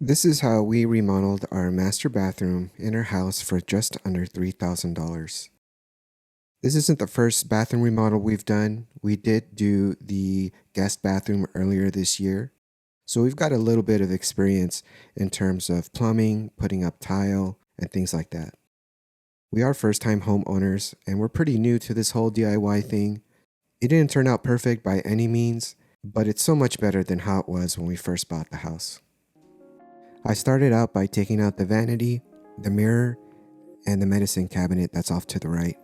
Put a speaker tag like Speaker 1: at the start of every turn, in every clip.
Speaker 1: This is how we remodeled our master bathroom in our house for just under $3,000. This isn't the first bathroom remodel we've done. We did do the guest bathroom earlier this year. So we've got a little bit of experience in terms of plumbing, putting up tile, and things like that. We are first-time homeowners, and we're pretty new to this whole DIY thing. It didn't turn out perfect by any means, but it's so much better than how it was when we first bought the house. I started out by taking out the vanity, the mirror, and the medicine cabinet that's off to the right.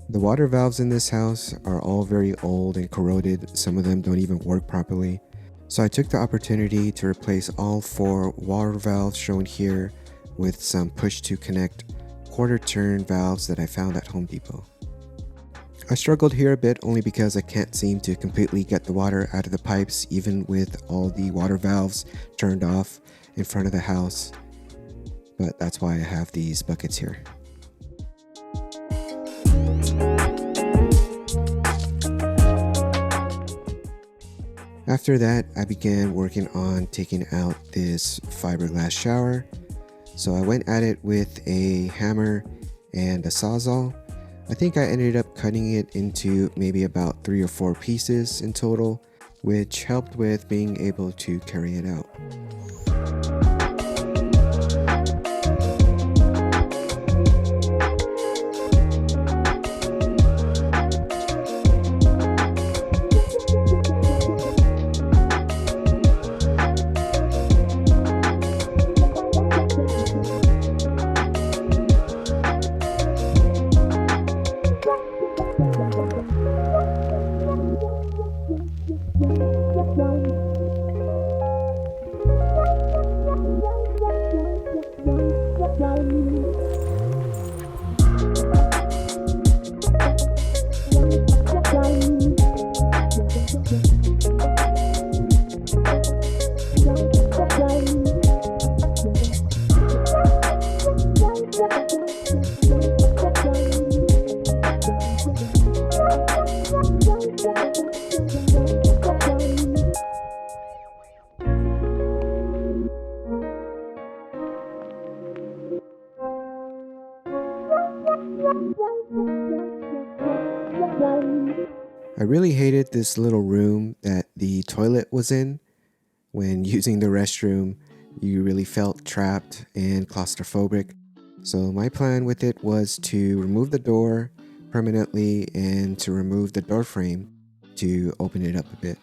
Speaker 1: The water valves in this house are all very old and corroded. Some of them don't even work properly. So I took the opportunity to replace all 4 water valves shown here with some push to connect quarter turn valves that I found at Home Depot. I struggled here a bit only because I can't seem to completely get the water out of the pipes even with all the water valves turned off in front of the house. But that's why I have these buckets here. After that, I began working on taking out this fiberglass shower. So I went at it with a hammer and a sawzall. I think I ended up cutting it into maybe about 3 or 4 pieces in total, which helped with being able to carry it out. I really hated this little room that the toilet was in. When using the restroom, you really felt trapped and claustrophobic. So my plan with it was to remove the door permanently and to remove the door frame to open it up a bit.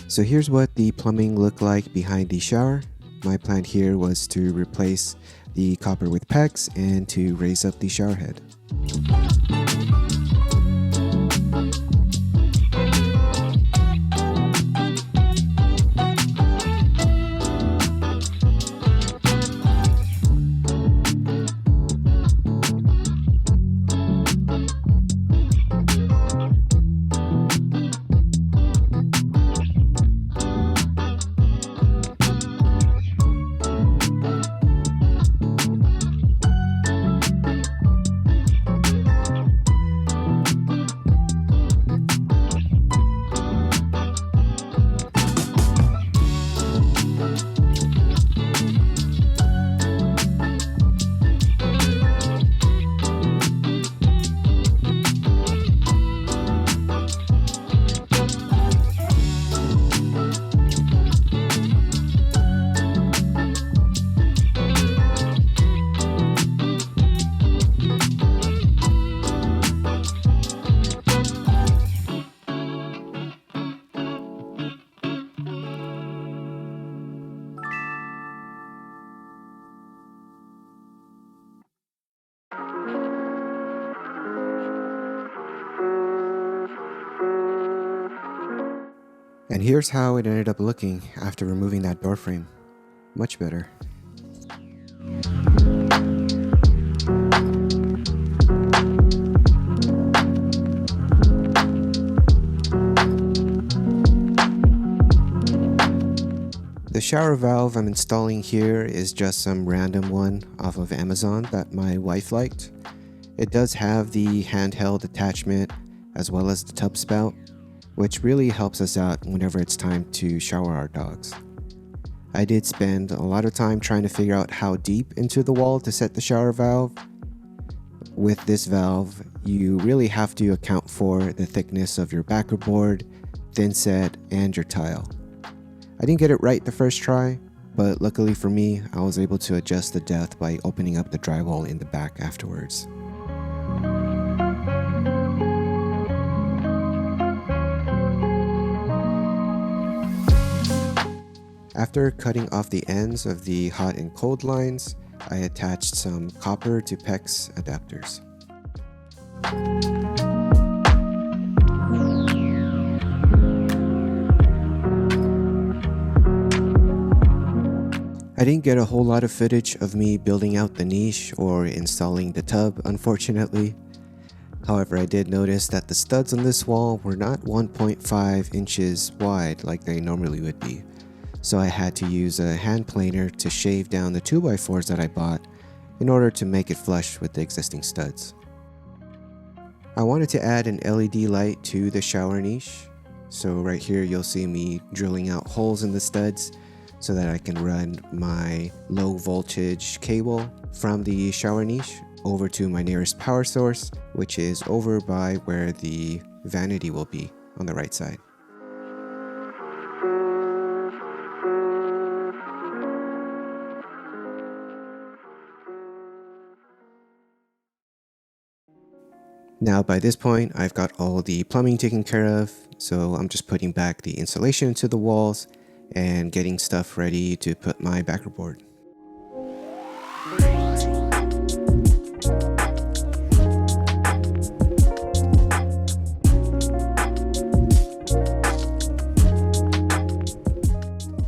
Speaker 1: So here's what the plumbing looked like behind the shower. My plan here was to replace the copper with PEX and to raise up the shower head. And here's how it ended up looking after removing that door frame. Much better. The shower valve I'm installing here is just some random one off of Amazon that my wife liked. It does have the handheld attachment as well as the tub spout, which really helps us out whenever it's time to shower our dogs. I did spend a lot of time trying to figure out how deep into the wall to set the shower valve. With this valve, you really have to account for the thickness of your backer board, thin set, and your tile. I didn't get it right the first try, but luckily for me, I was able to adjust the depth by opening up the drywall in the back afterwards. After cutting off the ends of the hot and cold lines, I attached some copper to PEX adapters. I didn't get a whole lot of footage of me building out the niche or installing the tub, unfortunately. However, I did notice that the studs on this wall were not 1.5 inches wide like they normally would be. So I had to use a hand planer to shave down the 2x4s that I bought in order to make it flush with the existing studs. I wanted to add an LED light to the shower niche. So right here you'll see me drilling out holes in the studs so that I can run my low voltage cable from the shower niche over to my nearest power source, which is over by where the vanity will be on the right side. Now by this point, I've got all the plumbing taken care of, so I'm just putting back the insulation into the walls and getting stuff ready to put my backer board.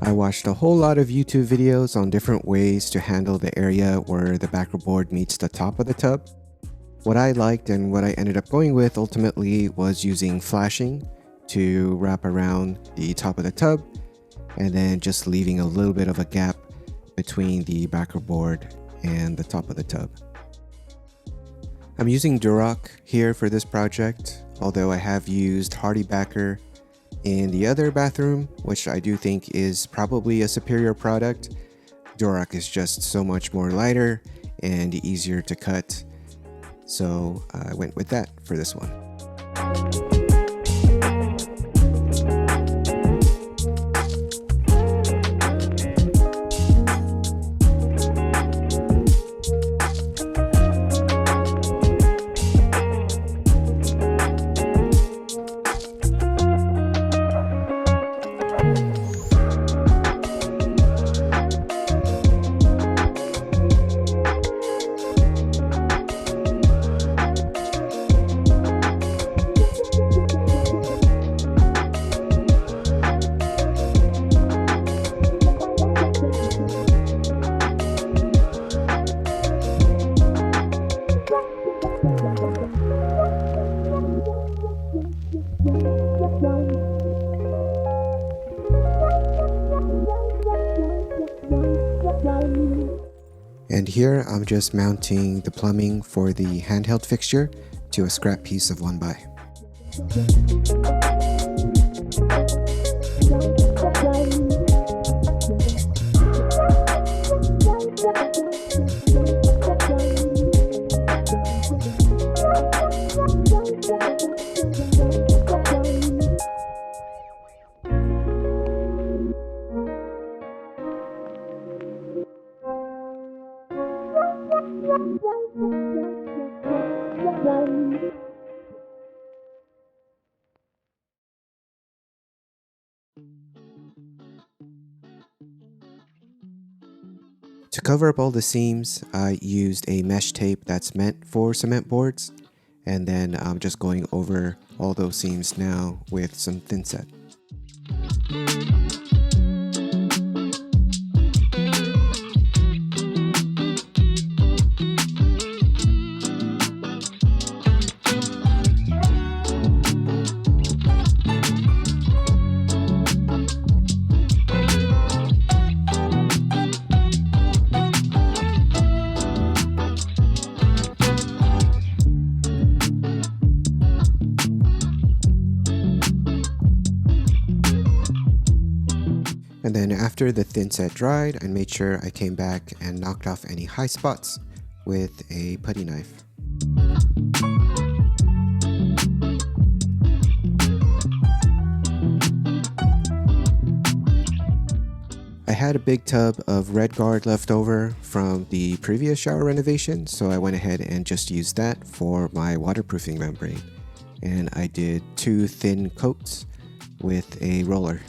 Speaker 1: I watched a whole lot of YouTube videos on different ways to handle the area where the backer board meets the top of the tub. What I liked and what I ended up going with ultimately was using flashing to wrap around the top of the tub and then just leaving a little bit of a gap between the backer board and the top of the tub. I'm using Durock here for this project, although I have used Hardy Backer in the other bathroom, which I do think is probably a superior product. Durock is just so much more lighter and easier to cut, so I went with that for this one. And here I'm just mounting the plumbing for the handheld fixture to a scrap piece of 1x. To cover up all the seams, I used a mesh tape that's meant for cement boards, and then I'm just going over all those seams now with some thin set. And then after the thin set dried, I made sure I came back and knocked off any high spots with a putty knife. I had a big tub of Red Guard left over from the previous shower renovation, so I went ahead and just used that for my waterproofing membrane. And I did 2 thin coats with a roller.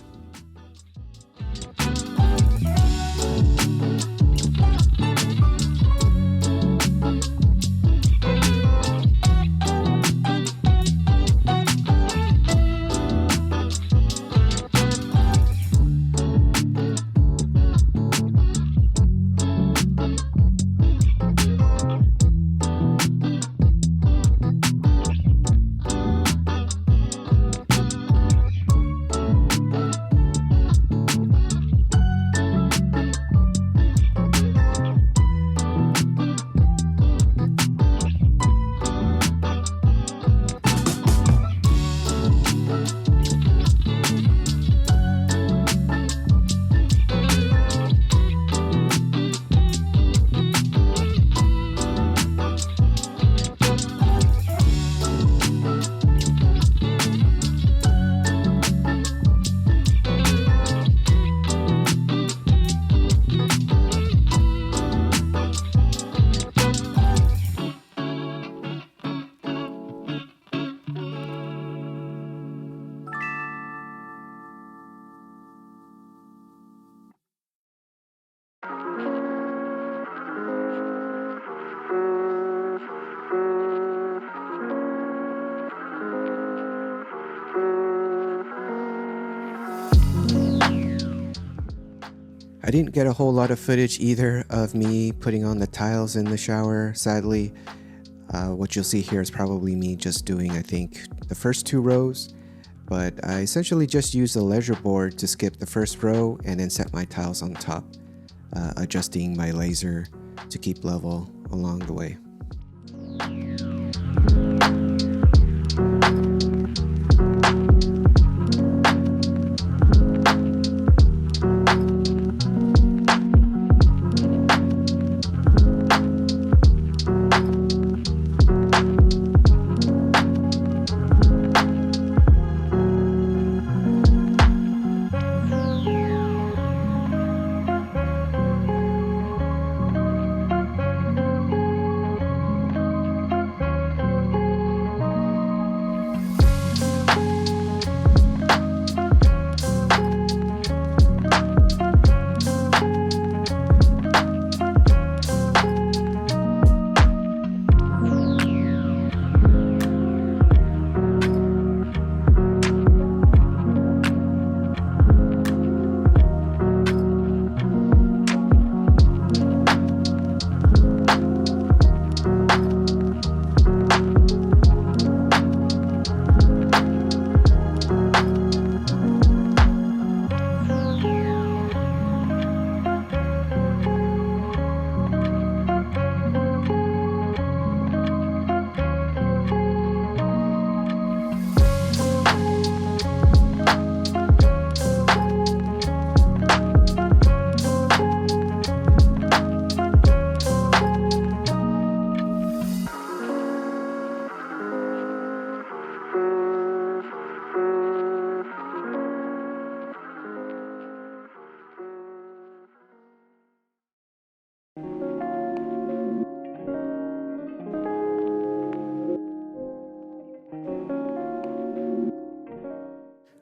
Speaker 1: I didn't get a whole lot of footage either of me putting on the tiles in the shower, sadly. What you'll see here is probably me just doing, I think, the first 2 rows. But I essentially just used a leisure board to skip the first row and then set my tiles on top, adjusting my laser to keep level along the way.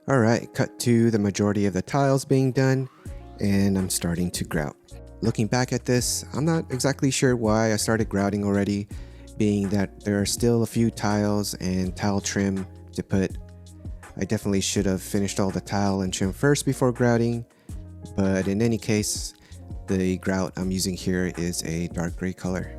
Speaker 1: Alright, cut to the majority of the tiles being done, and I'm starting to grout. Looking back at this, I'm not exactly sure why I started grouting already, being that there are still a few tiles and tile trim to put. I definitely should have finished all the tile and trim first before grouting, but in any case, the grout I'm using here is a dark gray color.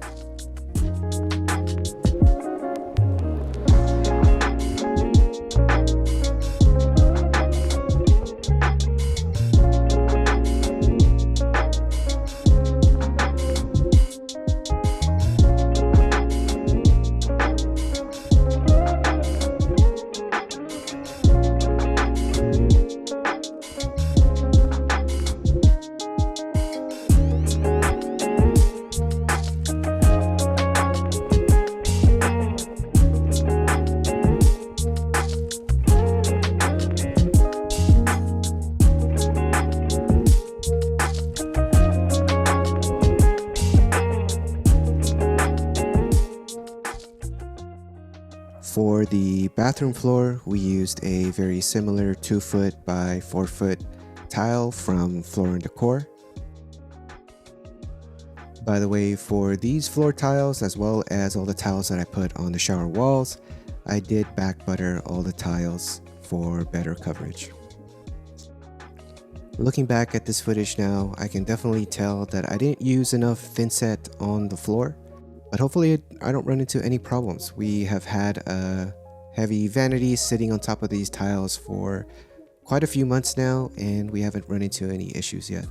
Speaker 1: For the bathroom floor, we used a very similar 2-foot by 4-foot tile from Floor & Decor. By the way, for these floor tiles, as well as all the tiles that I put on the shower walls, I did back butter all the tiles for better coverage. Looking back at this footage now, I can definitely tell that I didn't use enough thinset on the floor, but hopefully I don't run into any problems. We have had a heavy vanity sitting on top of these tiles for quite a few months now, and we haven't run into any issues yet.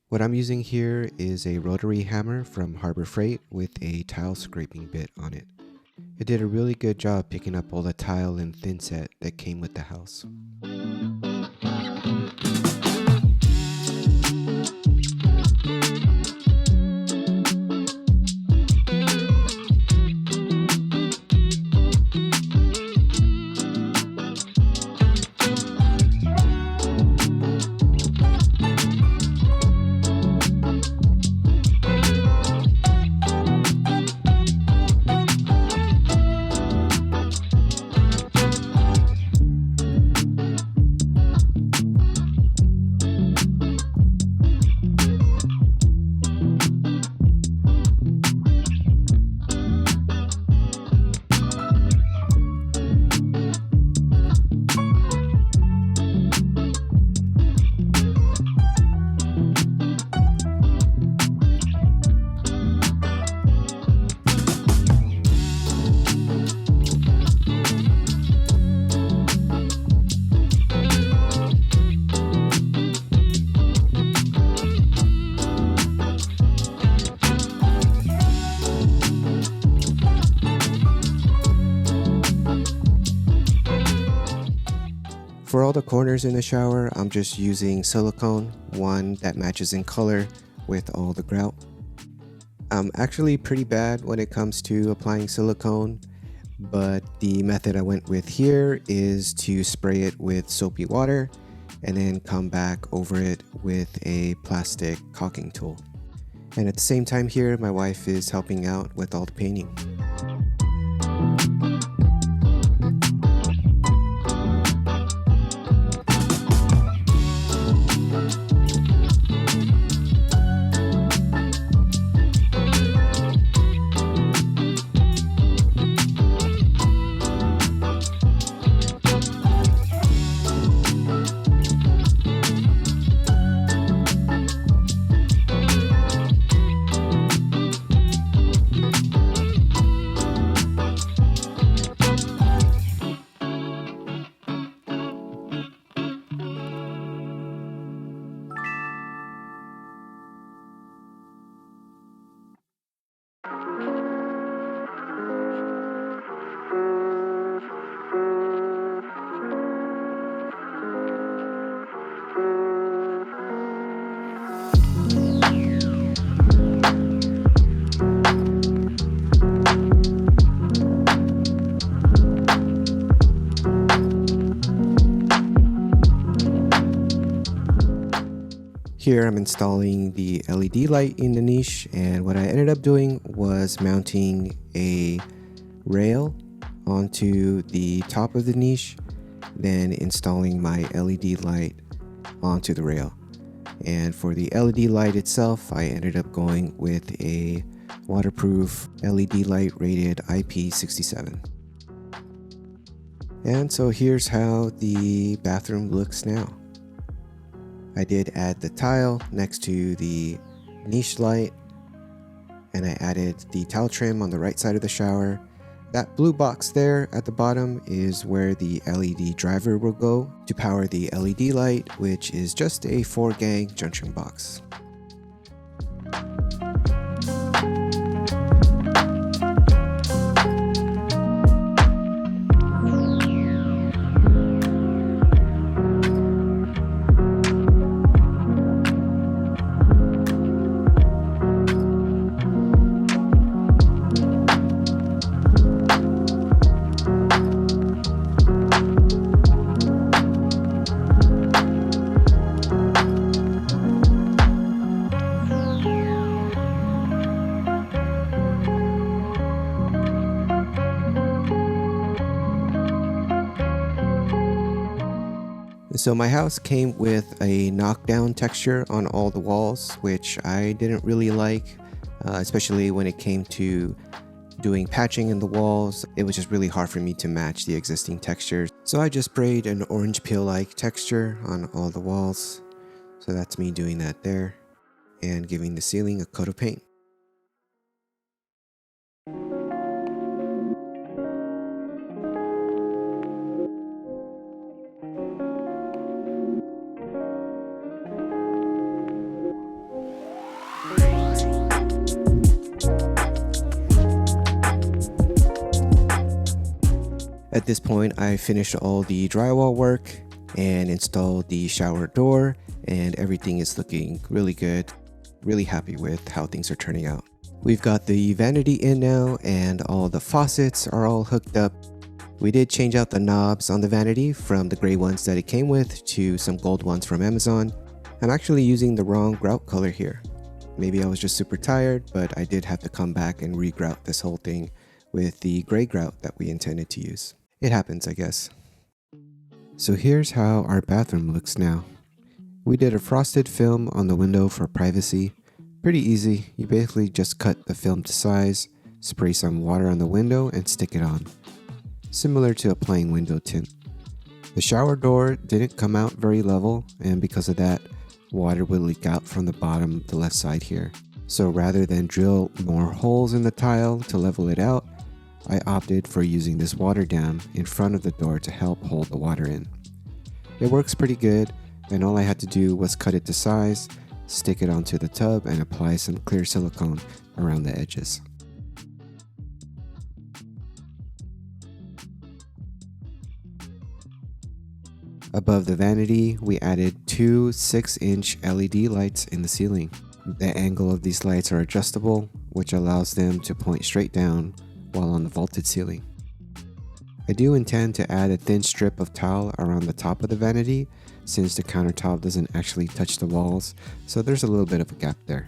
Speaker 1: What I'm using here is a rotary hammer from Harbor Freight with a tile scraping bit on it. It did a really good job picking up all the tile and thinset that came with the house. For all the corners in the shower, I'm just using silicone, one that matches in color with all the grout. I'm actually pretty bad when it comes to applying silicone, but the method I went with here is to spray it with soapy water and then come back over it with a plastic caulking tool. And at the same time here, my wife is helping out with all the painting. Here I'm installing the LED light in the niche, and what I ended up doing was mounting a rail onto the top of the niche, then installing my LED light onto the rail. And for the LED light itself, I ended up going with a waterproof LED light rated IP67. And so here's how the bathroom looks now. I did add the tile next to the niche light, and I added the tile trim on the right side of the shower. That blue box there at the bottom is where the LED driver will go to power the LED light, which is just a 4-gang junction box. So my house came with a knockdown texture on all the walls, which I didn't really like, especially when it came to doing patching in the walls. It was just really hard for me to match the existing textures. So I just sprayed an orange peel-like texture on all the walls. So that's me doing that there and giving the ceiling a coat of paint. At this point, I finished all the drywall work and installed the shower door, and everything is looking really good. Really happy with how things are turning out. We've got the vanity in now, and all the faucets are all hooked up. We did change out the knobs on the vanity from the gray ones that it came with to some gold ones from Amazon. I'm actually using the wrong grout color here. Maybe I was just super tired, but I did have to come back and re-grout this whole thing with the gray grout that we intended to use. It happens, I guess. So here's how our bathroom looks now. We did a frosted film on the window for privacy. Pretty easy. You basically just cut the film to size, spray some water on the window, and stick it on. Similar to applying window tint. The shower door didn't come out very level, and because of that, water would leak out from the bottom of the left side here. So rather than drill more holes in the tile to level it out, I opted for using this water dam in front of the door to help hold the water in. It works pretty good, and all I had to do was cut it to size, stick it onto the tub, and apply some clear silicone around the edges. Above the vanity, we added two 6-inch LED lights in the ceiling. The angle of these lights are adjustable, which allows them to point straight down while on the vaulted ceiling. I do intend to add a thin strip of tile around the top of the vanity since the countertop doesn't actually touch the walls, so there's a little bit of a gap there.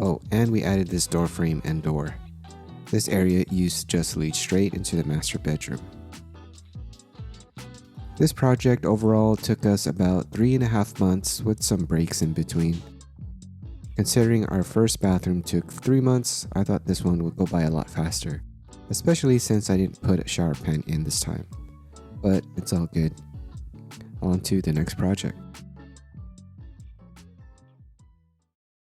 Speaker 1: Oh, and we added this door frame and door. This area used to just lead straight into the master bedroom. This project overall took us about 3.5 months with some breaks in between. Considering our first bathroom took 3 months, I thought this one would go by a lot faster, especially since I didn't put a shower pan in this time. But it's all good. On to the next project.